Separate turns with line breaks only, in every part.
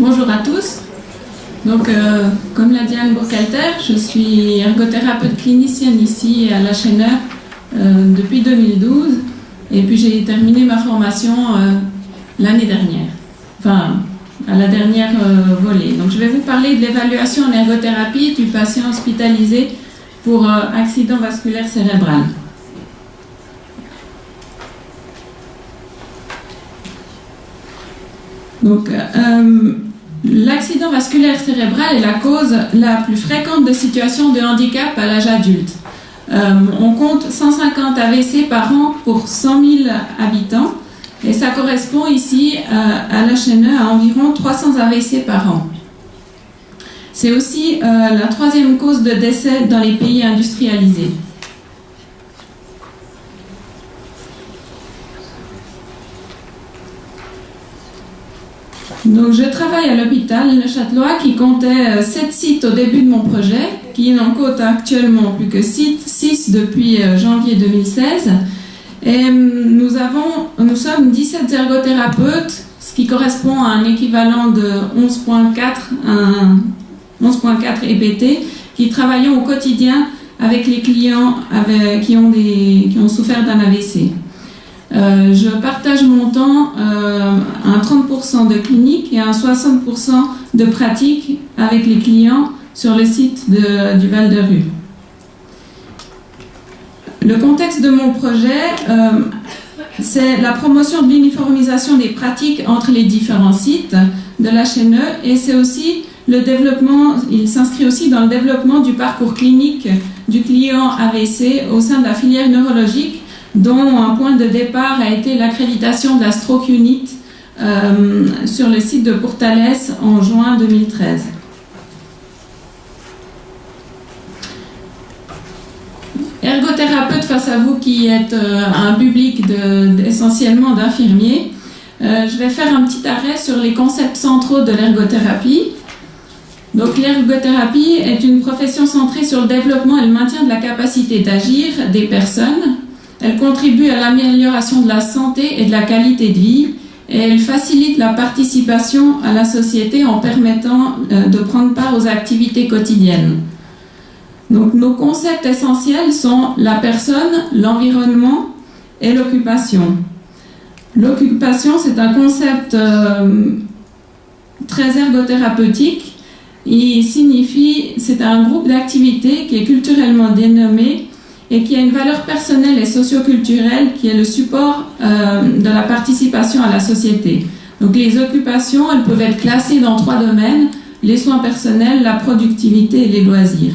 Bonjour à tous. Donc, comme l'a dit Anne Burkhalter, je suis ergothérapeute clinicienne ici à la Chêneur depuis 2012. Et puis j'ai terminé ma formation l'année dernière, enfin à la dernière volée. Donc je vais vous parler de l'évaluation en ergothérapie du patient hospitalisé pour accident vasculaire cérébral. Donc, l'accident vasculaire cérébral est la cause la plus fréquente de situations de handicap à l'âge adulte. On compte 150 AVC par an pour 100 000 habitants et ça correspond ici à la Chêneur à environ 300 AVC par an. C'est aussi la troisième cause de décès dans les pays industrialisés. Donc, je travaille à l'hôpital neuchâtelois qui comptait 7 sites au début de mon projet, qui n'en compte actuellement plus que 6 depuis janvier 2016. Et nous sommes 17 ergothérapeutes, ce qui correspond à un équivalent de 11,4 EPT, qui travaillons au quotidien avec les clients qui ont souffert d'un AVC. Je partage mon temps à 30% de clinique et à 60% de pratique avec les clients sur le site du Val-de-Rue. Le contexte de mon projet, c'est la promotion de l'uniformisation des pratiques entre les différents sites de la Chêneur et c'est aussi le développement, il s'inscrit aussi dans le développement du parcours clinique du client AVC au sein de la filière neurologique, dont un point de départ a été l'accréditation de la Stroke Unit sur le site de Pourtalès en juin 2013. Ergothérapeute face à vous qui êtes un public essentiellement d'infirmiers, je vais faire un petit arrêt sur les concepts centraux de l'ergothérapie. Donc l'ergothérapie est une profession centrée sur le développement et le maintien de la capacité d'agir des personnes. Elle contribue à l'amélioration de la santé et de la qualité de vie et elle facilite la participation à la société en permettant de prendre part aux activités quotidiennes. Donc, nos concepts essentiels sont la personne, l'environnement et l'occupation. L'occupation, c'est un concept très ergothérapeutique. Il signifie, c'est un groupe d'activités qui est culturellement dénommé et qui a une valeur personnelle et socio-culturelle qui est le support de la participation à la société. Donc les occupations, elles peuvent être classées dans 3 domaines, les soins personnels, la productivité et les loisirs.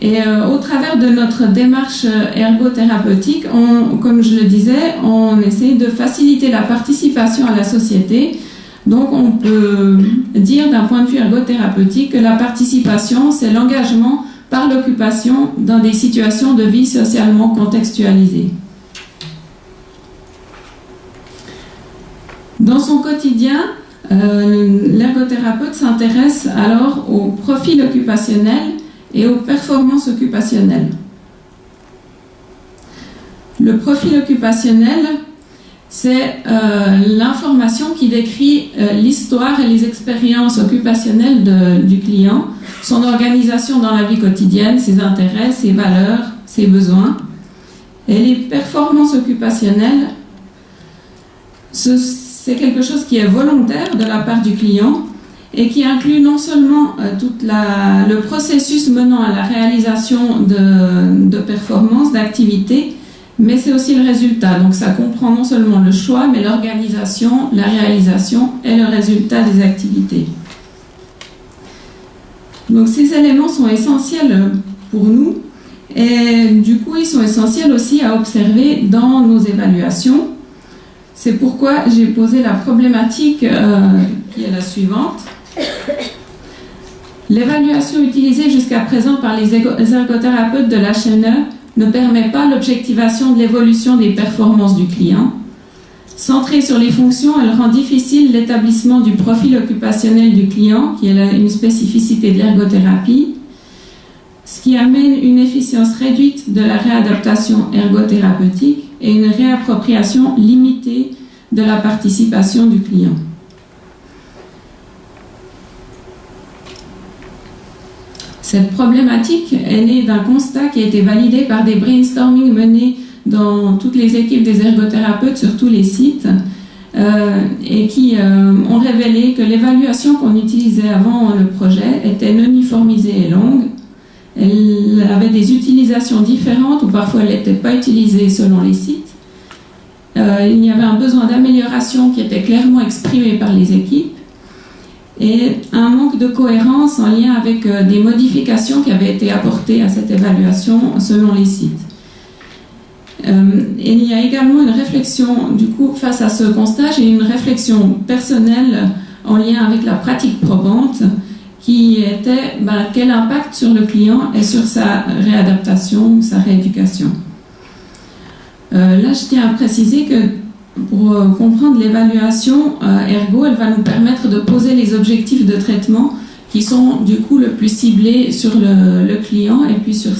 Et au travers de notre démarche ergothérapeutique, comme je le disais, on essaie de faciliter la participation à la société. Donc on peut dire d'un point de vue ergothérapeutique que la participation, c'est l'engagement par l'occupation dans des situations de vie socialement contextualisées. Dans son quotidien, l'ergothérapeute s'intéresse alors au profil occupationnel et aux performances occupationnelles. Le profil occupationnel, c'est l'information qui décrit l'histoire et les expériences occupationnelles du client, son organisation dans la vie quotidienne, ses intérêts, ses valeurs, ses besoins. Et les performances occupationnelles, c'est quelque chose qui est volontaire de la part du client et qui inclut non seulement tout le processus menant à la réalisation de performances, d'activités, mais c'est aussi le résultat. Donc ça comprend non seulement le choix, mais l'organisation, la réalisation et le résultat des activités. Donc ces éléments sont essentiels pour nous et du coup ils sont essentiels aussi à observer dans nos évaluations. C'est pourquoi j'ai posé la problématique qui est la suivante. L'évaluation utilisée jusqu'à présent par les ergothérapeutes de la Chêneur ne permet pas l'objectivation de l'évolution des performances du client. Centrée sur les fonctions, elle rend difficile l'établissement du profil occupationnel du client, qui est une spécificité de l'ergothérapie, ce qui amène une efficience réduite de la réadaptation ergothérapeutique et une réappropriation limitée de la participation du client. Cette problématique est née d'un constat qui a été validé par des brainstorming menés dans toutes les équipes des ergothérapeutes sur tous les sites et qui ont révélé que l'évaluation qu'on utilisait avant le projet était non uniformisée et longue. Elle avait des utilisations différentes ou parfois elle n'était pas utilisée selon les sites. Il y avait un besoin d'amélioration qui était clairement exprimé par les équipes et un manque de cohérence en lien avec des modifications qui avaient été apportées à cette évaluation selon les sites. Et il y a également une réflexion, du coup, face à ce constat, j'ai une réflexion personnelle en lien avec la pratique probante qui était quel impact sur le client et sur sa réadaptation, sa rééducation. Là, je tiens à préciser que pour comprendre l'évaluation ergo, elle va nous permettre de poser les objectifs de traitement qui sont du coup le plus ciblés sur le client et puis sur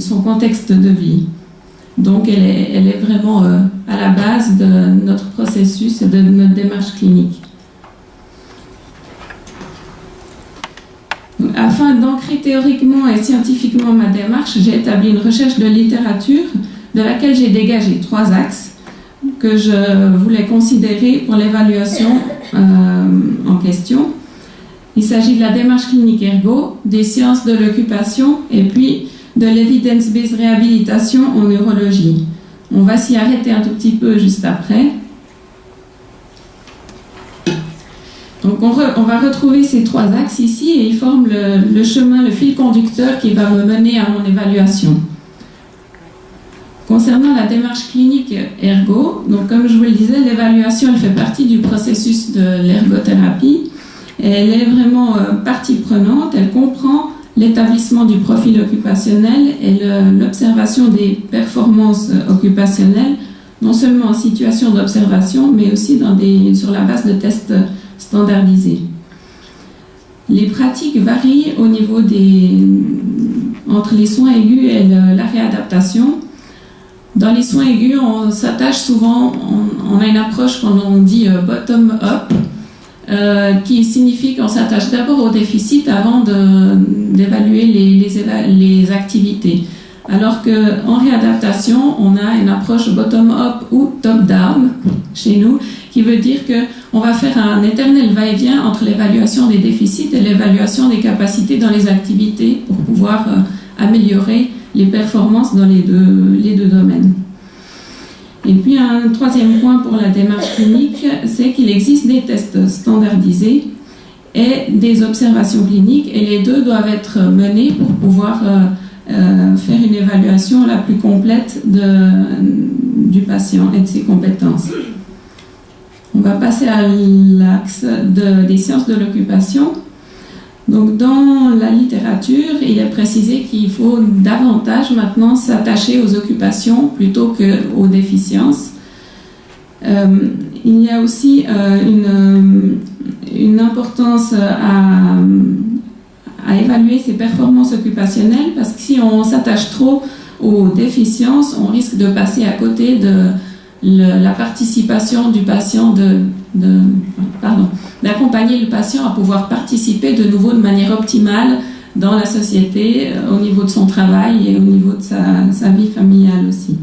son contexte de vie. Donc elle est vraiment à la base de notre processus et de notre démarche clinique. Afin d'ancrer théoriquement et scientifiquement ma démarche, j'ai établi une recherche de littérature de laquelle j'ai dégagé 3 axes que je voulais considérer pour l'évaluation en question. Il s'agit de la démarche clinique ergo, des sciences de l'occupation et puis de l'evidence-based réhabilitation en neurologie. On va s'y arrêter un tout petit peu juste après. Donc on va retrouver ces 3 axes ici et ils forment le chemin, le fil conducteur qui va me mener à mon évaluation. Concernant la démarche clinique ergo, donc comme je vous le disais, l'évaluation elle fait partie du processus de l'ergothérapie. Et elle est vraiment partie prenante, elle comprend l'établissement du profil occupationnel et l'observation des performances occupationnelles, non seulement en situation d'observation, mais aussi sur la base de tests standardisés. Les pratiques varient au niveau entre les soins aigus et la réadaptation. Dans les soins aigus, on s'attache souvent, on a une approche qu'on dit bottom-up, qui signifie qu'on s'attache d'abord au déficit avant d'évaluer les activités. Alors qu'en réadaptation, on a une approche bottom-up ou top-down chez nous, qui veut dire qu'on va faire un éternel va-et-vient entre l'évaluation des déficits et l'évaluation des capacités dans les activités pour pouvoir améliorer les performances dans les deux domaines. Et puis un 3e point pour la démarche clinique, c'est qu'il existe des tests standardisés et des observations cliniques, et les deux doivent être menés pour pouvoir faire une évaluation la plus complète du patient et de ses compétences. On va passer à l'axe des sciences de l'occupation. Donc dans la littérature, il est précisé qu'il faut davantage maintenant s'attacher aux occupations plutôt qu'aux déficiences. Il y a aussi une importance à évaluer ses performances occupationnelles, parce que si on s'attache trop aux déficiences, on risque de passer à côté de la participation du patient, d'accompagner le patient à pouvoir participer de nouveau de manière optimale dans la société, au niveau de son travail et au niveau de sa vie familiale aussi.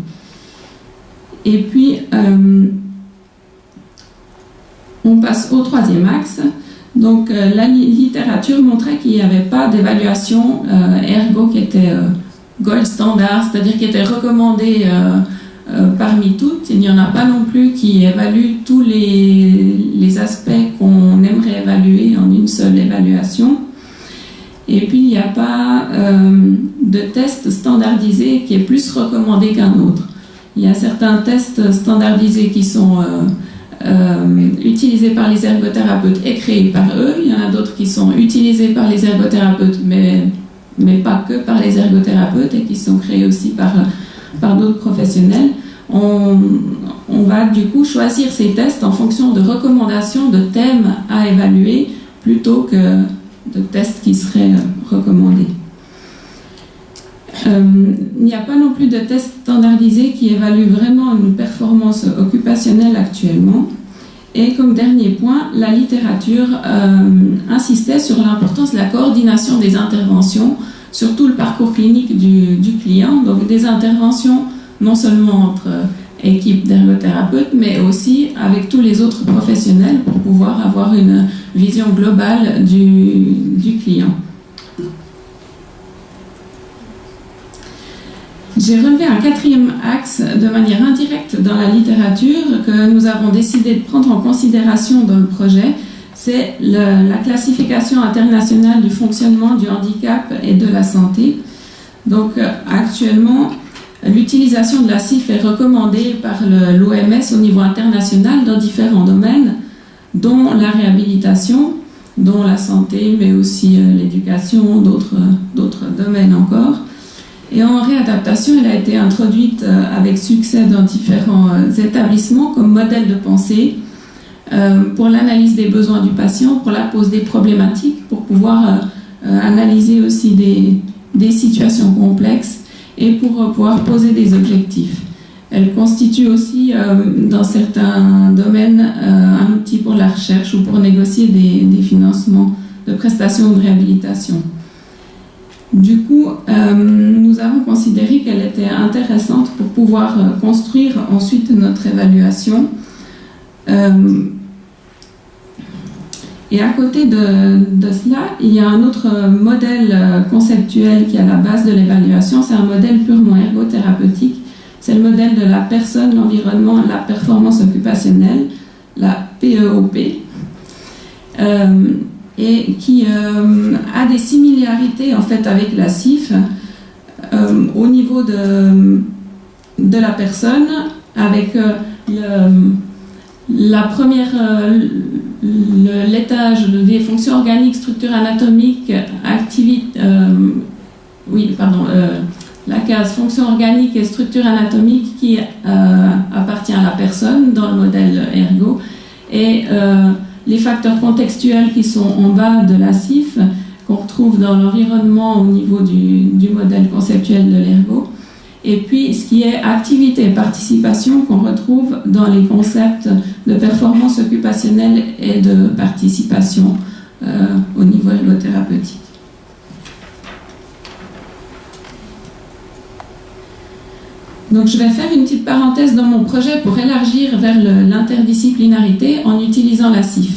Et puis, on passe au 3e axe. Donc, la littérature montrait qu'il n'y avait pas d'évaluation ergo qui était gold standard, c'est-à-dire qui était recommandée parmi toutes. Il n'y en a pas non plus qui évaluent tous les aspects qu'on aimerait évaluer en une seule évaluation. Et puis, il n'y a pas de test standardisé qui est plus recommandé qu'un autre. Il y a certains tests standardisés qui sont utilisés par les ergothérapeutes et créés par eux. Il y en a d'autres qui sont utilisés par les ergothérapeutes, mais pas que par les ergothérapeutes, et qui sont créés aussi par d'autres professionnels. On va du coup choisir ces tests en fonction de recommandations de thèmes à évaluer plutôt que de tests qui seraient recommandés. Il n'y a pas non plus de tests standardisés qui évaluent vraiment une performance occupationnelle actuellement. Et comme dernier point, la littérature insistait sur l'importance de la coordination des interventions sur tout le parcours clinique du client, donc des interventions non seulement entre équipes d'ergothérapeutes, mais aussi avec tous les autres professionnels pour pouvoir avoir une vision globale du client. J'ai relevé un quatrième axe de manière indirecte dans la littérature que nous avons décidé de prendre en considération dans le projet. C'est la classification internationale du fonctionnement du handicap et de la santé. Donc actuellement, l'utilisation de la CIF est recommandée par l'OMS au niveau international dans différents domaines, dont la réhabilitation, dont la santé, mais aussi l'éducation, d'autres domaines encore. Et en réadaptation, elle a été introduite avec succès dans différents établissements comme modèle de pensée pour l'analyse des besoins du patient, pour la pose des problématiques, pour pouvoir analyser aussi des situations complexes et pour pouvoir poser des objectifs. Elle constitue aussi, dans certains domaines, un outil pour la recherche ou pour négocier des financements de prestations de réhabilitation. Du coup, nous avons considéré qu'elle était intéressante pour pouvoir construire ensuite notre évaluation. Et à côté de cela, il y a un autre modèle conceptuel qui est à la base de l'évaluation, c'est un modèle purement ergothérapeutique. C'est le modèle de la personne, l'environnement et la performance occupationnelle, la PEOP. Et qui a des similarités en fait avec la CIF au niveau de la personne, avec la première l'étage des fonctions organiques, structure anatomique, la case fonctions organiques et structure anatomique qui appartient à la personne dans le modèle ergo, et les facteurs contextuels qui sont en bas de la CIF, qu'on retrouve dans l'environnement au niveau du modèle conceptuel de l'ergo. Et puis, ce qui est activité et participation qu'on retrouve dans les concepts de performance occupationnelle et de participation au niveau ergothérapeutique. Donc, je vais faire une petite parenthèse dans mon projet pour élargir vers l'interdisciplinarité en utilisant la CIF.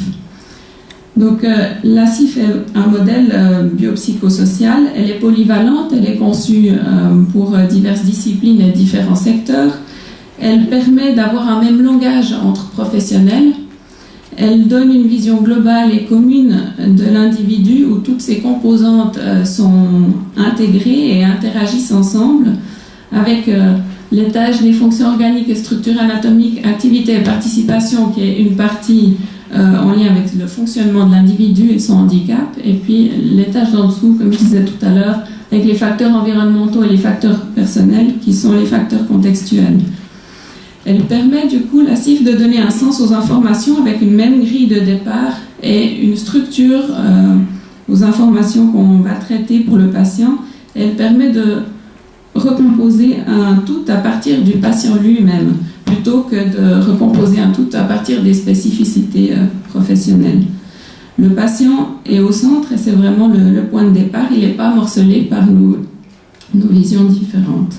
Donc, la CIF est un modèle biopsychosocial. Elle est polyvalente, elle est conçue pour diverses disciplines et différents secteurs. Elle permet d'avoir un même langage entre professionnels. Elle donne une vision globale et commune de l'individu où toutes ses composantes sont intégrées et interagissent ensemble avec l'étage des fonctions organiques et structures anatomiques, activité et participation qui est une partie en lien avec le fonctionnement de l'individu et son handicap, et puis l'étage d'en dessous, comme je disais tout à l'heure, avec les facteurs environnementaux et les facteurs personnels qui sont les facteurs contextuels. Elle permet du coup, la CIF, de donner un sens aux informations avec une même grille de départ et une structure aux informations qu'on va traiter pour le patient. Elle permet de recomposer un tout à partir du patient lui-même, plutôt que de recomposer un tout à partir des spécificités professionnelles. Le patient est au centre et c'est vraiment le point de départ. Il n'est pas morcelé par nos visions différentes.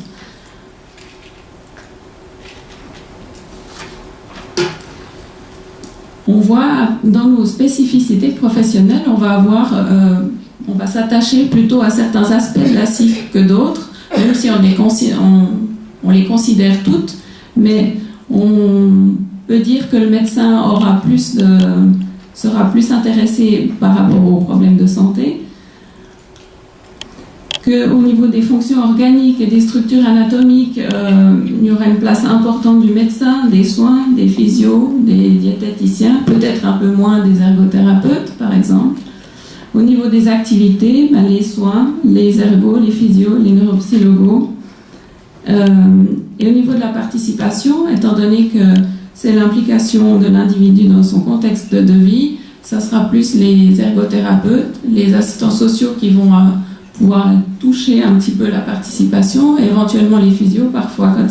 On voit dans nos spécificités professionnelles, on va s'attacher plutôt à certains aspects de la CIF que d'autres, même si on les considère toutes, mais on peut dire que le médecin sera plus intéressé par rapport aux problèmes de santé, qu'au niveau des fonctions organiques et des structures anatomiques, il y aura une place importante du médecin, des soins, des physios, des diététiciens, peut-être un peu moins des ergothérapeutes, par exemple. Au niveau des activités, les soins, les ergos, les physios, les neuropsylogos. Et au niveau de la participation, étant donné que c'est l'implication de l'individu dans son contexte de vie, ça sera plus les ergothérapeutes, les assistants sociaux qui vont pouvoir toucher un petit peu la participation, et éventuellement les physios, parfois quand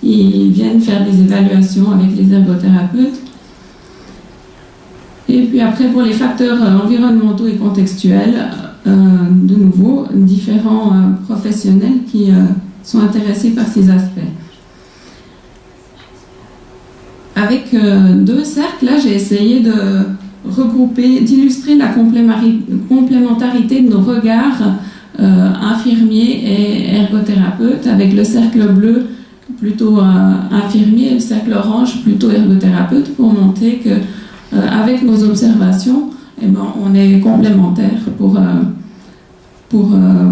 ils viennent faire des évaluations avec les ergothérapeutes. Et puis après, pour les facteurs environnementaux et contextuels, de nouveau, différents professionnels qui sont intéressés par ces aspects. Avec deux cercles, là, j'ai essayé de regrouper, d'illustrer la complémentarité de nos regards infirmiers et ergothérapeutes, avec le cercle bleu plutôt infirmier et le cercle orange plutôt ergothérapeute, pour montrer que avec nos observations, eh ben, on est complémentaires pour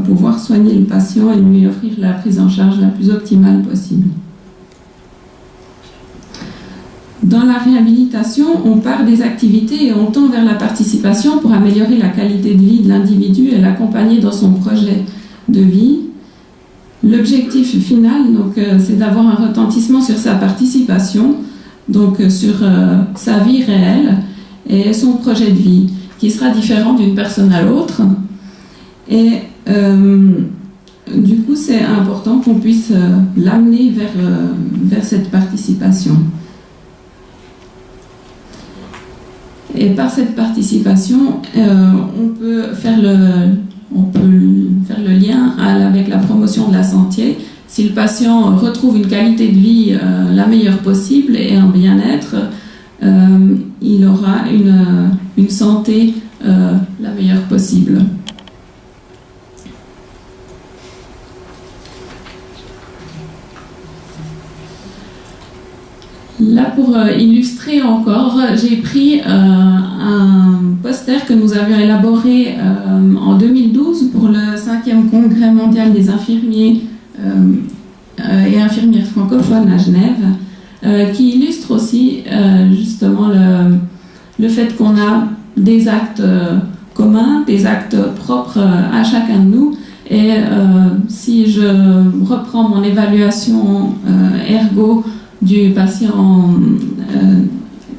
pouvoir soigner le patient et lui offrir la prise en charge la plus optimale possible. Dans la réhabilitation, on part des activités et on tend vers la participation pour améliorer la qualité de vie de l'individu et l'accompagner dans son projet de vie. L'objectif final, c'est d'avoir un retentissement sur sa participation, donc sur sa vie réelle et son projet de vie, qui sera différent d'une personne à l'autre. Et du coup, c'est important qu'on puisse l'amener vers cette participation. Et par cette participation, on peut faire le lien avec la promotion de la santé. Si le patient retrouve une qualité de vie la meilleure possible et un bien-être, il aura une santé la meilleure possible. Là, pour illustrer encore, j'ai pris un poster que nous avions élaboré en 2012 pour le 5e congrès mondial des infirmiers et infirmières francophones à Genève, qui illustre aussi justement le fait qu'on a des actes communs, des actes propres à chacun de nous. Et si je reprends mon évaluation ergo du patient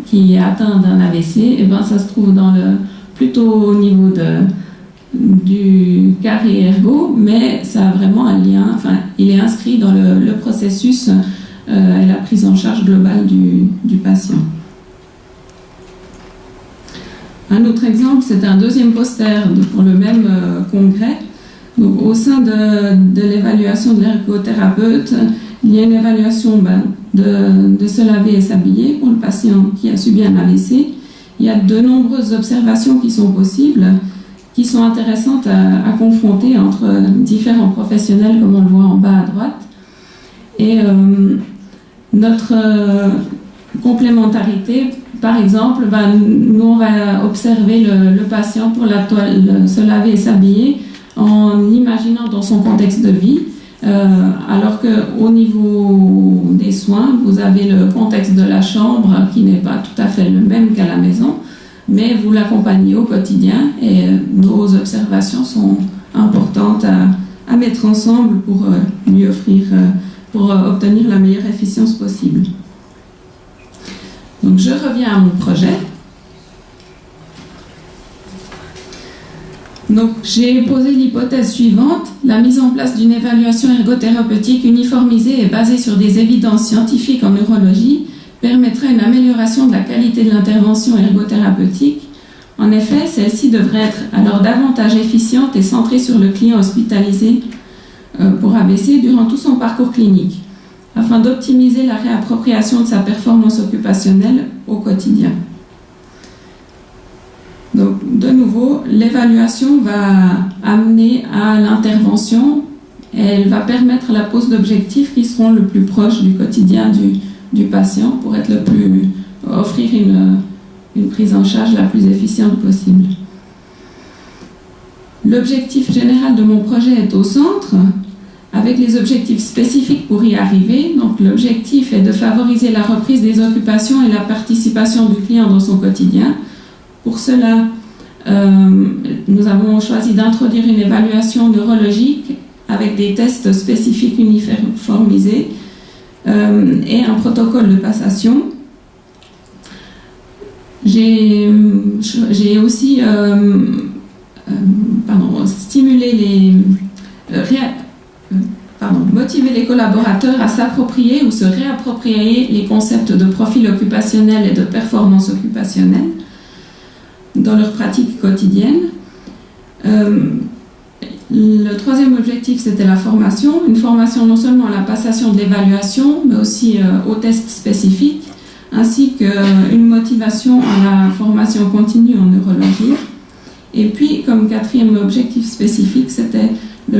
qui est atteint d'un AVC, et ben ça se trouve plutôt au niveau du carré ergo, mais ça a vraiment un lien, il est inscrit dans le processus et la prise en charge globale du patient. Un autre exemple, c'est un deuxième poster pour le même congrès. Donc, au sein de l'évaluation de l'ergothérapeute, il y a une évaluation de se laver et s'habiller pour le patient qui a subi un AVC. Il y a de nombreuses observations qui sont possibles, qui sont intéressantes à confronter entre différents professionnels, comme on le voit en bas à droite. Et notre complémentarité, par exemple, nous on va observer le patient pour se laver et s'habiller en imaginant dans son contexte de vie, alors qu'au niveau des soins, vous avez le contexte de la chambre qui n'est pas tout à fait le même qu'à la maison, mais vous l'accompagnez au quotidien et nos observations sont importantes à mettre ensemble pour lui offrir, pour obtenir la meilleure efficience possible. Donc je reviens à mon projet. Donc, j'ai posé l'hypothèse suivante: la mise en place d'une évaluation ergothérapeutique uniformisée et basée sur des évidences scientifiques en neurologie permettrait une amélioration de la qualité de l'intervention ergothérapeutique. En effet, celle-ci devrait être alors davantage efficiente et centrée sur le client hospitalisé pour AVC durant tout son parcours clinique, afin d'optimiser la réappropriation de sa performance occupationnelle au quotidien. Donc, de nouveau, l'évaluation va amener à l'intervention et elle va permettre la pose d'objectifs qui seront le plus proches du quotidien du patient pour offrir une prise en charge la plus efficiente possible. L'objectif général de mon projet est au centre, avec les objectifs spécifiques pour y arriver. Donc, l'objectif est de favoriser la reprise des occupations et la participation du client dans son quotidien. Pour cela, nous avons choisi d'introduire une évaluation neurologique avec des tests spécifiques uniformisés et un protocole de passation. J'ai aussi motiver les collaborateurs à s'approprier ou se réapproprier les concepts de profil occupationnel et de performance occupationnelle. dans leur pratique quotidienne. Le troisième objectif, c'était la formation. Une formation non seulement à la passation de l'évaluation, mais aussi aux tests spécifiques, ainsi qu'une motivation à la formation continue en neurologie. Et puis, comme quatrième objectif spécifique, c'était de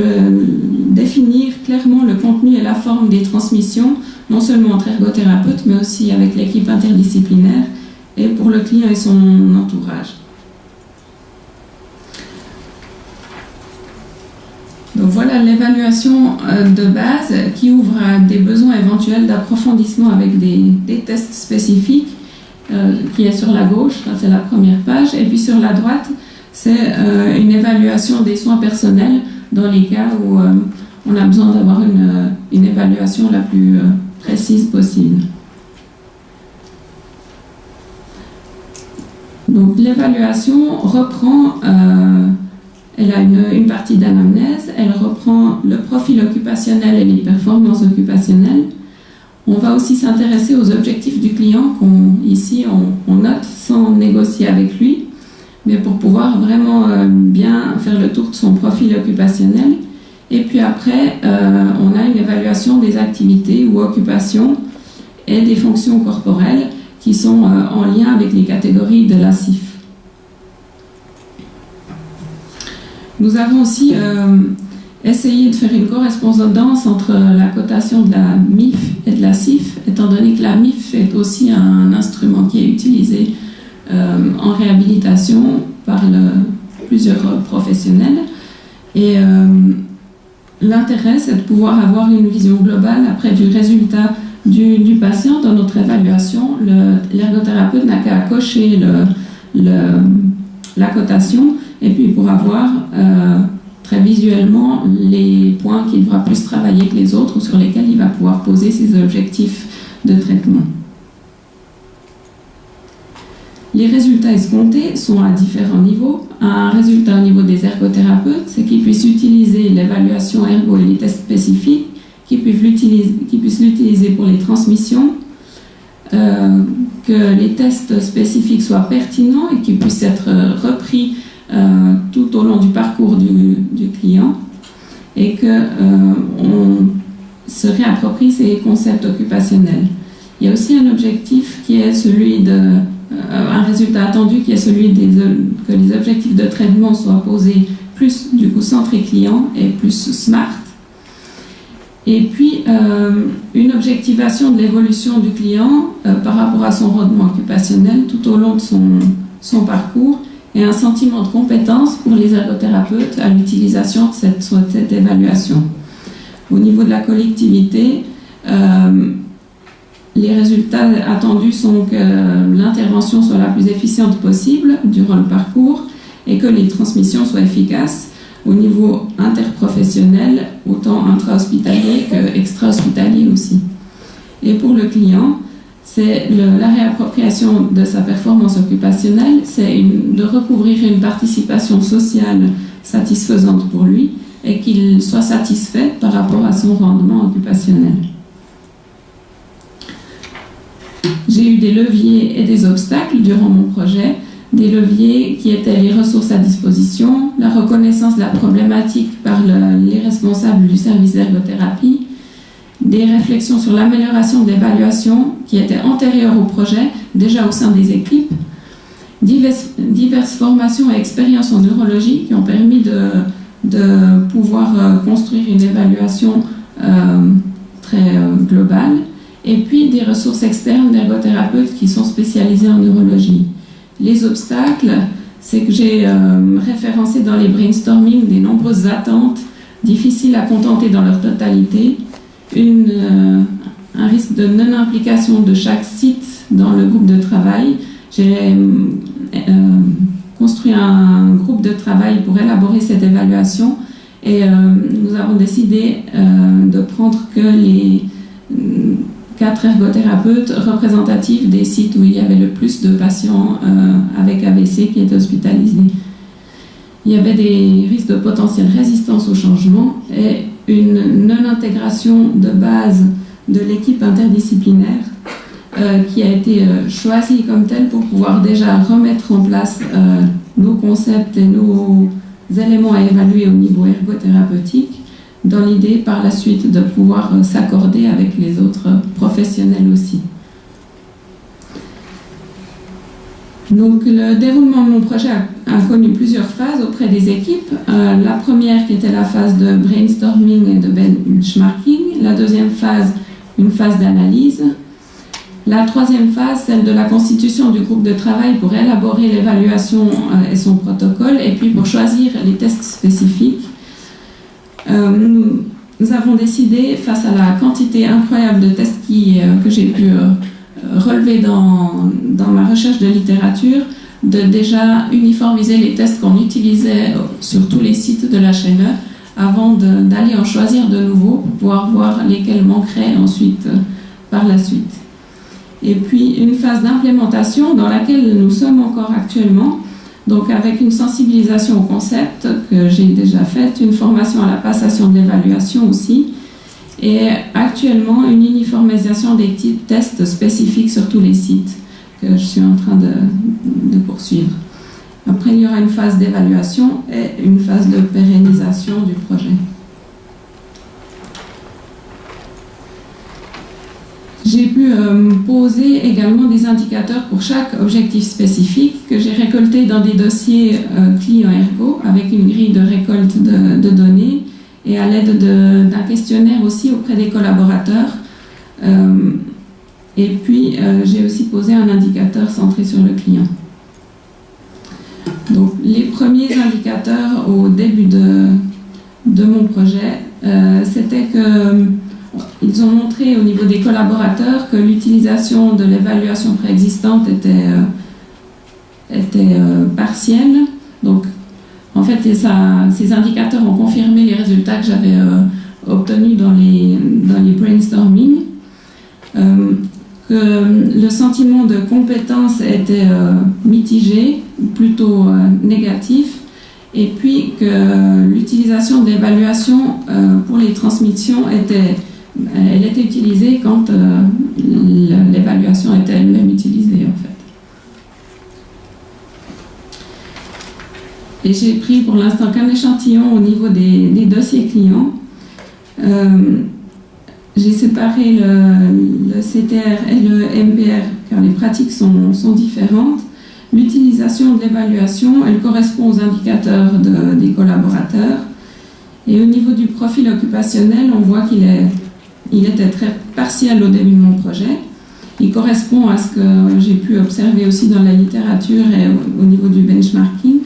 définir clairement le contenu et la forme des transmissions, non seulement entre ergothérapeutes, mais aussi avec l'équipe interdisciplinaire et pour le client et son entourage. Donc voilà l'évaluation de base qui ouvre à des besoins éventuels d'approfondissement avec des tests spécifiques qui est sur la gauche, c'est la première page, et puis sur la droite, c'est une évaluation des soins personnels dans les cas où on a besoin d'avoir une évaluation la plus précise possible. Donc l'évaluation reprend, elle a une partie d'anamnèse, elle reprend le profil occupationnel et les performances occupationnelles. On va aussi s'intéresser aux objectifs du client ici on note sans négocier avec lui, mais pour pouvoir vraiment bien faire le tour de son profil occupationnel. Et puis après, on a une évaluation des activités ou occupations et des fonctions corporelles qui sont en lien avec les catégories de la CIF. Nous avons aussi essayé de faire une correspondance entre la cotation de la MIF et de la CIF, étant donné que la MIF est aussi un instrument qui est utilisé en réhabilitation par plusieurs professionnels. Et l'intérêt, c'est de pouvoir avoir une vision globale après du résultat du patient dans notre évaluation. L'ergothérapeute n'a qu'à cocher la cotation et puis pour avoir très visuellement les points qu'il devra plus travailler que les autres ou sur lesquels il va pouvoir poser ses objectifs de traitement. Les résultats escomptés sont à différents niveaux. Un résultat au niveau des ergothérapeutes, c'est qu'ils puissent utiliser l'évaluation ergo et les tests spécifiques, qu'ils puissent l'utiliser pour les transmissions, que les tests spécifiques soient pertinents et qu'ils puissent être repris tout au long du parcours du client et qu'on se réapproprie ces concepts occupationnels. Il y a aussi un objectif qui est celui un résultat attendu qui est celui que les objectifs de traitement soient posés plus du coup centré client et plus smart. Et puis une objectivation de l'évolution du client par rapport à son rendement occupationnel tout au long de son parcours et un sentiment de compétence pour les ergothérapeutes à l'utilisation de cette évaluation. Au niveau de la collectivité, les résultats attendus sont que l'intervention soit la plus efficiente possible durant le parcours et que les transmissions soient efficaces au niveau interprofessionnel, autant intra-hospitalier qu'extra-hospitalier aussi. Et pour le client, c'est la réappropriation de sa performance occupationnelle, c'est de recouvrir une participation sociale satisfaisante pour lui et qu'il soit satisfait par rapport à son rendement occupationnel. J'ai eu des leviers et des obstacles durant mon projet, des leviers qui étaient les ressources à disposition, la reconnaissance de la problématique par les responsables du service d'ergothérapie, des réflexions sur l'amélioration de l'évaluation qui étaient antérieures au projet, déjà au sein des équipes, diverses formations et expériences en neurologie qui ont permis de pouvoir construire une évaluation très globale, et puis des ressources externes d'ergothérapeutes qui sont spécialisés en neurologie. Les obstacles, c'est que j'ai référencé dans les brainstorming des nombreuses attentes difficiles à contenter dans leur totalité, un risque de non-implication de chaque site dans le groupe de travail. J'ai construit un groupe de travail pour élaborer cette évaluation et nous avons décidé de prendre que les 4 ergothérapeutes représentatifs des sites où il y avait le plus de patients avec AVC qui étaient hospitalisés. Il y avait des risques de potentielle résistance au changement et une non-intégration de base de l'équipe interdisciplinaire qui a été choisi comme tel pour pouvoir déjà remettre en place nos concepts et nos éléments à évaluer au niveau ergothérapeutique, dans l'idée par la suite de pouvoir s'accorder avec les autres professionnels aussi. Donc le déroulement de mon projet a connu plusieurs phases auprès des équipes. La première qui était la phase de brainstorming et de benchmarking. La deuxième phase, une phase d'analyse. La troisième phase, celle de la constitution du groupe de travail pour élaborer l'évaluation et son protocole, et puis pour choisir les tests spécifiques. Nous avons décidé, face à la quantité incroyable de tests que j'ai pu relever dans ma recherche de littérature, de déjà uniformiser les tests qu'on utilisait sur tous les sites de la chaîne avant d'aller en choisir de nouveaux pour pouvoir voir lesquels manqueraient ensuite par la suite. Et puis une phase d'implémentation dans laquelle nous sommes encore actuellement, donc avec une sensibilisation au concept que j'ai déjà faite, une formation à la passation de l'évaluation aussi, et actuellement une uniformisation des tests spécifiques sur tous les sites que je suis en train de poursuivre. Après, il y aura une phase d'évaluation et une phase de pérennisation du projet. J'ai pu poser également des indicateurs pour chaque objectif spécifique que j'ai récolté dans des dossiers clients ergo avec une grille de récolte de données et à l'aide d'un questionnaire aussi auprès des collaborateurs. Et puis, j'ai aussi posé un indicateur centré sur le client. Donc, les premiers indicateurs au début de mon projet, c'était qu'ils ont montré au niveau des collaborateurs que l'utilisation de l'évaluation préexistante était partielle. Donc, en fait, ces indicateurs ont confirmé les résultats que j'avais obtenus dans les brainstorming. Que le sentiment de compétence était mitigé, plutôt négatif, et puis que l'utilisation de l'évaluation pour les transmissions était utilisée quand l'évaluation était elle-même utilisée en fait. Et j'ai pris pour l'instant qu'un échantillon au niveau des dossiers clients. J'ai séparé le CTR et le MPR car les pratiques sont différentes. L'utilisation de l'évaluation, elle correspond aux indicateurs des collaborateurs. Et au niveau du profil occupationnel, on voit qu'il était très partiel au début de mon projet. Il correspond à ce que j'ai pu observer aussi dans la littérature et au niveau du benchmarking.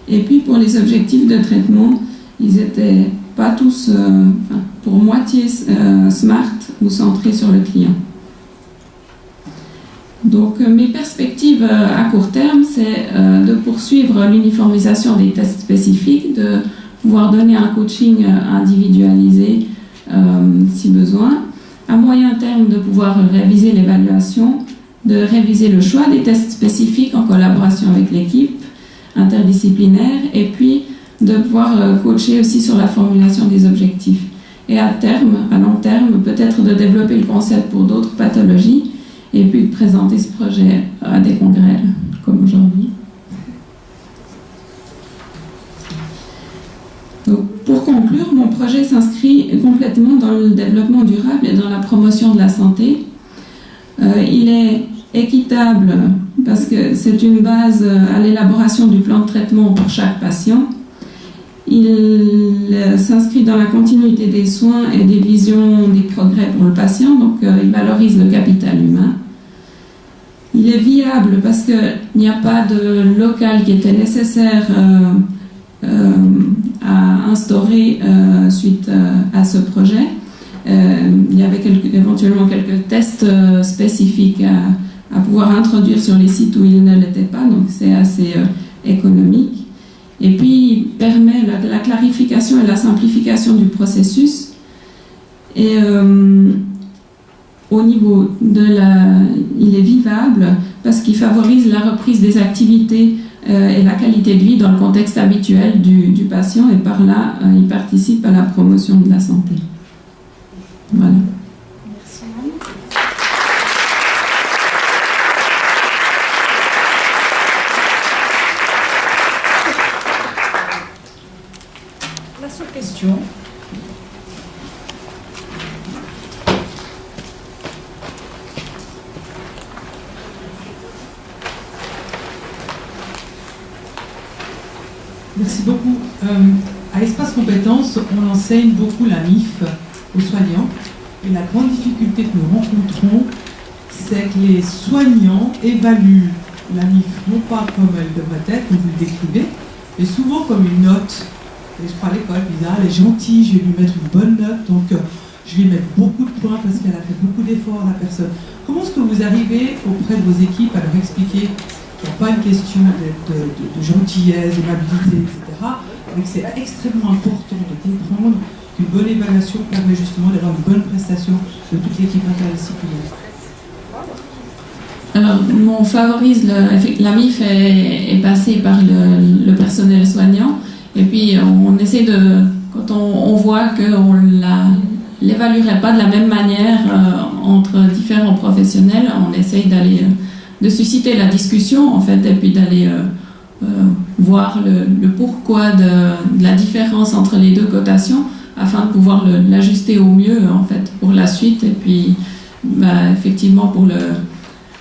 Et puis pour les objectifs de traitement, ils étaient pas tous, pour moitié smart ou centrés sur le client. Donc mes perspectives à court terme, c'est de poursuivre l'uniformisation des tests spécifiques, de pouvoir donner un coaching individualisé si besoin. À moyen terme, de pouvoir réviser l'évaluation, de réviser le choix des tests spécifiques en collaboration avec l'équipe interdisciplinaire et puis de pouvoir coacher aussi sur la formulation des objectifs. Et à long terme, peut-être de développer le concept pour d'autres pathologies et puis de présenter ce projet à des congrès comme aujourd'hui. Donc, pour conclure, mon projet s'inscrit complètement dans le développement durable et dans la promotion de la santé. Il est équitable parce que c'est une base à l'élaboration du plan de traitement pour chaque patient. Il s'inscrit dans la continuité des soins et des visions des progrès pour le patient, donc il valorise le capital humain. Il est viable parce qu'il n'y a pas de local qui était nécessaire à instaurer suite à ce projet. Il y avait éventuellement quelques tests spécifiques à pouvoir introduire sur les sites où ils ne l'étaient pas, donc c'est assez économique. Et puis, il permet la clarification et la simplification du processus. Et au niveau il est vivable parce qu'il favorise la reprise des activités et la qualité de vie dans le contexte habituel du patient et par là, il participe à la promotion de la santé. Voilà.
Merci Anne. questions?
Merci beaucoup. À Espace Compétences, on enseigne beaucoup la MIF aux soignants. Et la grande difficulté que nous rencontrons, c'est que les soignants évaluent la MIF non pas comme elle devrait être, comme vous le décrivez, mais souvent comme une note. Et je prends à l'école, ils disent, ah, elle est gentille, je vais lui mettre une bonne note, donc je vais lui mettre beaucoup de points parce qu'elle a fait beaucoup d'efforts, la personne. Comment est-ce que vous arrivez auprès de vos équipes à leur expliquer qu'il n'y a pas une question de gentillesse, d'aimabilité, etc., mais que c'est extrêmement important de comprendre qu'une bonne évaluation permet justement d'avoir une bonne prestation de toute l'équipe interdisciplinaire?
Alors, on favorise, la MIF est passée par le personnel soignant, et puis on essaie de, quand on voit qu'on ne l'évaluerait pas de la même manière entre différents professionnels, on essaye de susciter la discussion, en fait, et puis d'aller voir le pourquoi de la différence entre les deux cotations, afin de pouvoir l'ajuster au mieux, en fait, pour la suite, et puis, effectivement, pour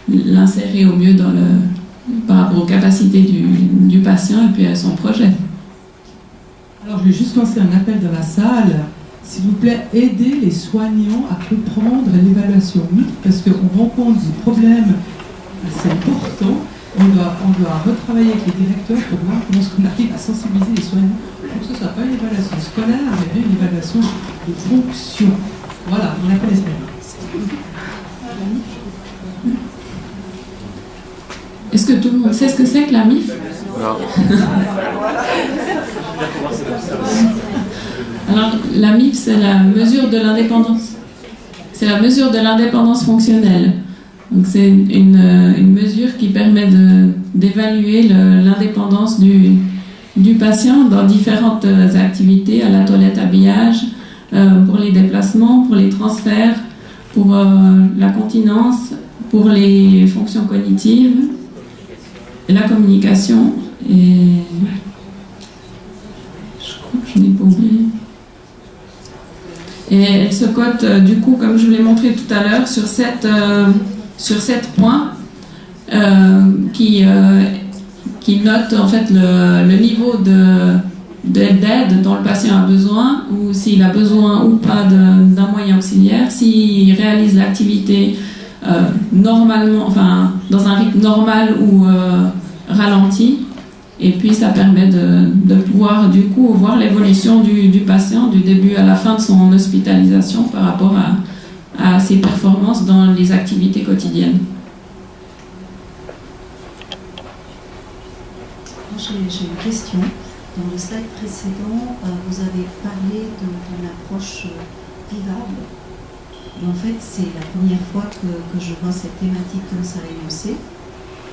l'insérer au mieux par rapport aux capacités du patient et puis à son projet.
Alors, je vais juste lancer un appel dans la salle. S'il vous plaît, aidez les soignants à comprendre l'évaluation MIF, parce qu'on rencontre des problèmes assez importants. On doit retravailler avec les directeurs pour voir comment est-ce qu'on arrive à sensibiliser les soignants pour que ce ne soit pas une évaluation scolaire, mais bien une évaluation de fonction. Voilà, on appelle l'espagnol.
Est-ce que tout le monde sait ce que c'est que la MIF? Alors, la MIF, c'est la mesure de l'indépendance. C'est la mesure de l'indépendance fonctionnelle. Donc, c'est une mesure qui permet d'évaluer l'indépendance du patient dans différentes activités, à la toilette, habillage, pour les déplacements, pour les transferts, pour la continence, pour les fonctions cognitives, la communication, et je crois que je n'ai pas oublié. Et elle se cote, du coup, comme je vous l'ai montré tout à l'heure, sur 7 points qui notent en fait le niveau d'aide dont le patient a besoin, ou s'il a besoin ou pas d'un moyen auxiliaire, s'il réalise l'activité normalement, enfin dans un rythme normal ou ralenti, et puis ça permet de pouvoir du coup voir l'évolution du patient du début à la fin de son hospitalisation par rapport à ses performances dans les activités quotidiennes.
J'ai une question. Dans le slide précédent, vous avez parlé d'une approche vivable. Et en fait, c'est la première fois que je vois cette thématique comme ça énoncée.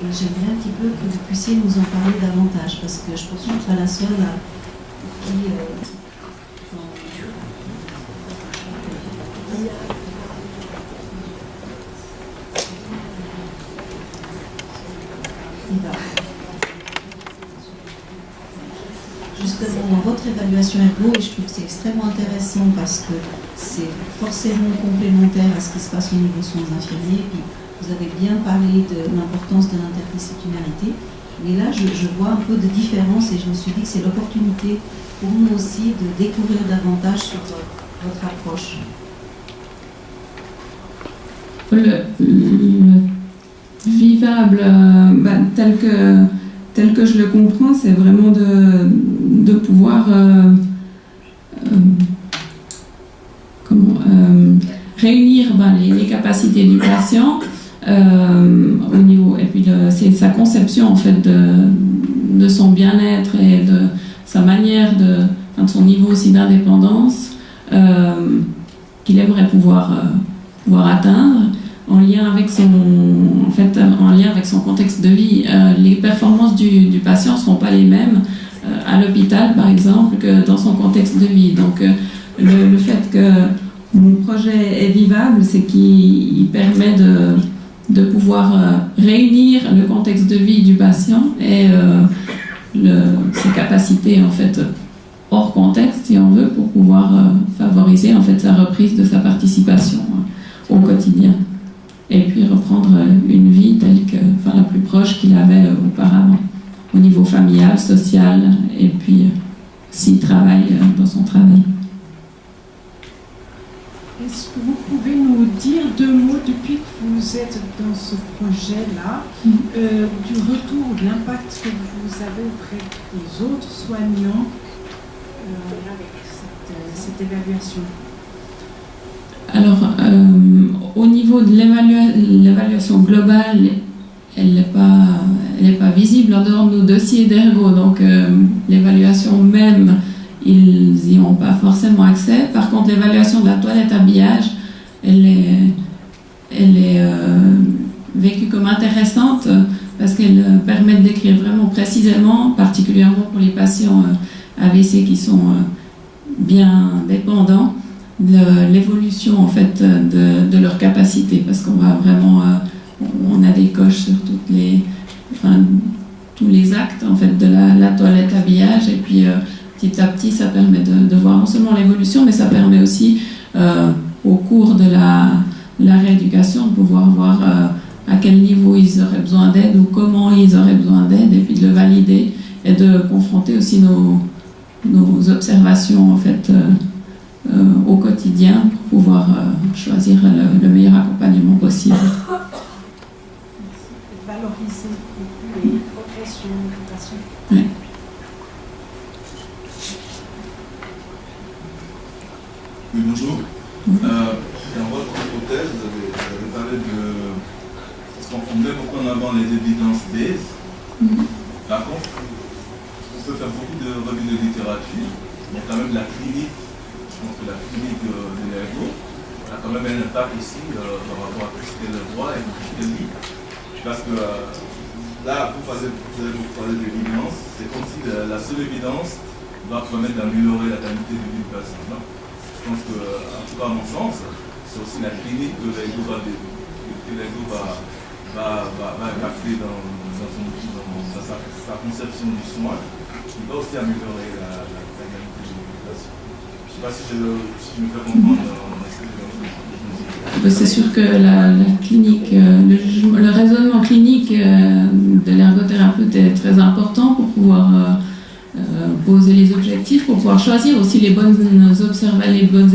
Et j'aimerais un petit peu que vous puissiez nous en parler davantage, parce que je pense que je ne suis pas la seule qui... Justement, dans votre évaluation ergo, et je trouve que c'est extrêmement intéressant parce que c'est forcément complémentaire à ce qui se passe au niveau soins infirmiers. Puis vous avez bien parlé de l'importance de l'interdisciplinarité, mais là je vois un peu de différence et je me suis dit que c'est l'opportunité pour nous aussi de découvrir davantage sur votre approche.
Le vivable, tel que je le comprends, c'est vraiment de pouvoir réunir les capacités du patient au niveau, et puis c'est sa conception en fait de son bien-être et de sa manière de son niveau aussi d'indépendance qu'il aimerait pouvoir atteindre en lien avec son contexte de vie. Les performances du patient ne seront pas les mêmes à l'hôpital par exemple que dans son contexte de vie. Donc le fait que mon projet est vivable, c'est qu'il permet de pouvoir réunir le contexte de vie du patient et ses capacités en fait hors contexte, si on veut, pour pouvoir favoriser en fait sa reprise de sa participation au quotidien. Et puis reprendre une vie telle que, enfin, la plus proche qu'il avait auparavant, au niveau familial, social, et puis s'il travaille dans son travail.
Est-ce que vous pouvez nous dire 2 mots depuis que vous êtes dans ce projet-là, du retour, de l'impact que vous avez auprès des autres soignants avec cette évaluation?
Alors, au niveau de l'évaluation globale, elle n'est pas visible en dehors de nos dossiers d'ergo, donc l'évaluation même, ils n'y ont pas forcément accès. Par contre, l'évaluation de la toilette habillage, elle est vécue comme intéressante parce qu'elle permet de décrire vraiment précisément, particulièrement pour les patients AVC qui sont bien dépendants, l'évolution en fait de leur capacité, parce qu'on va vraiment on a des coches sur tous les actes en fait de la toilette habillage, et puis petit à petit ça permet de voir non seulement l'évolution, mais ça permet aussi au cours de la rééducation de pouvoir voir à quel niveau ils auraient besoin d'aide ou comment ils auraient besoin d'aide, et puis de le valider et de confronter aussi nos observations en fait au quotidien pour pouvoir choisir le meilleur accompagnement possible.
Valoriser les progressions des patients.
Oui.
Oui, bonjour. Dans votre hypothèse, vous avez parlé de... Parce qu'on met beaucoup en avant les évidences based. Par contre, on peut faire beaucoup de revues de littérature, mais quand même la clinique, je pense que la clinique de l'ergo a quand même un impact ici par rapport à tout ce qu'elle voit et tout ce qu'elle lit. Parce que là, vous avez parlé d'évidence, c'est comme si la seule évidence va permettre d'améliorer la qualité de vie du patient. Je pense que, en tout cas à mon sens, c'est aussi la clinique que l'ergo va impacter dans sa conception du soin, qui va aussi améliorer la qualité de vie du patient. Je ne sais pas si je me fais comprendre dans ce que
C'est sûr que la clinique, le raisonnement clinique de l'ergothérapeute est très important pour pouvoir poser les objectifs, pour pouvoir choisir aussi les bonnes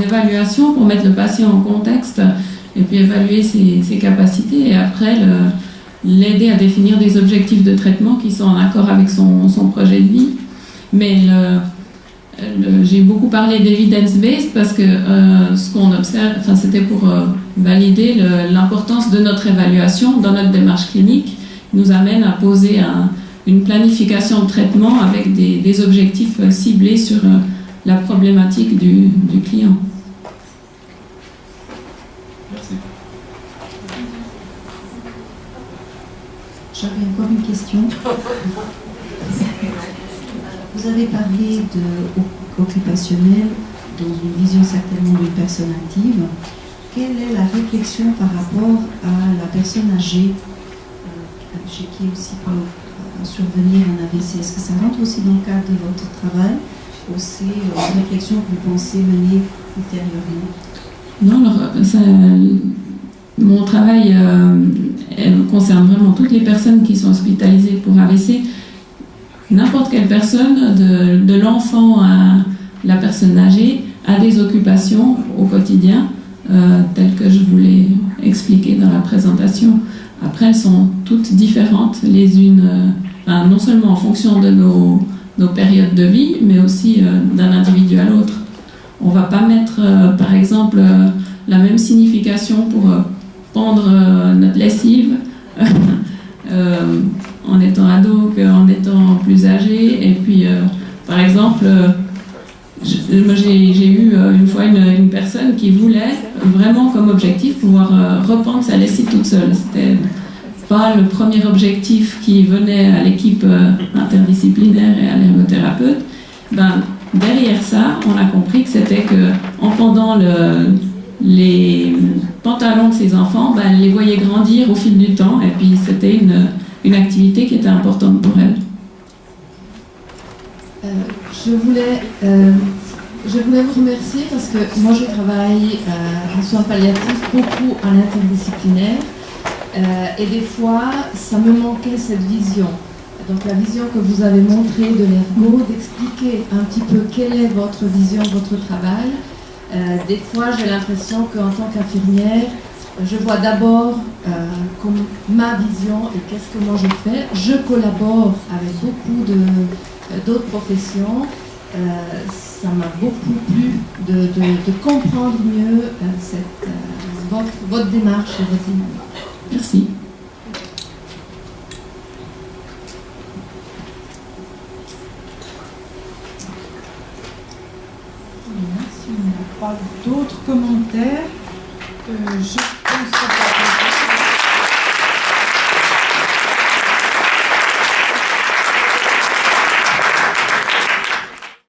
évaluations, pour mettre le patient en contexte et puis évaluer ses capacités, et après l'aider à définir des objectifs de traitement qui sont en accord avec son projet de vie. Mais j'ai beaucoup parlé d'evidence-based parce que ce qu'on observe, c'était pour valider l'importance de notre évaluation dans notre démarche clinique, nous amène à poser une planification de traitement avec des objectifs ciblés sur la problématique du client.
Merci.
J'avais encore une question. Vous avez parlé d'occupationnel dans une vision certainement d'une personne active. Quelle est la réflexion par rapport à la personne âgée chez qui aussi peut survenir un AVC? Est-ce que ça rentre aussi dans le cadre de votre travail, ou c'est une réflexion que vous pensez mener ultérieurement?
Non, alors, mon travail concerne vraiment toutes les personnes qui sont hospitalisées pour AVC. N'importe quelle personne, de l'enfant à la personne âgée, a des occupations au quotidien, telles que je vous l'ai expliqué dans la présentation. Après, elles sont toutes différentes, les unes, non seulement en fonction de nos périodes de vie, mais aussi d'un individu à l'autre. On ne va pas mettre, par exemple, la même signification pour pendre notre lessive en étant ado qu'en étant plus âgé. Et puis, par exemple, j'ai eu une fois une personne qui voulait vraiment comme objectif pouvoir rependre sa lessive toute seule. C'était pas le premier objectif qui venait à l'équipe interdisciplinaire et à l'ergothérapeute. Derrière ça, on a compris que c'était qu'en pendant les pantalons de ses enfants, elle les voyait grandir au fil du temps, et puis c'était une activité qui était importante pour elle.
Je voulais
Je voulais vous remercier parce que moi je travaille en soins palliatifs beaucoup en interdisciplinaire et des fois ça me manquait cette vision. Donc la vision que vous avez montrée de l'ergo, d'expliquer un petit peu quelle est votre vision, votre travail. Des fois j'ai l'impression qu'en tant qu'infirmière, je vois d'abord comme ma vision et qu'est-ce que moi je fais. Je collabore avec beaucoup d'autres professions. Ça m'a beaucoup plu de comprendre mieux votre démarche et votre dynamique.
Merci.
Si on n'a pas d'autres commentaires, je pense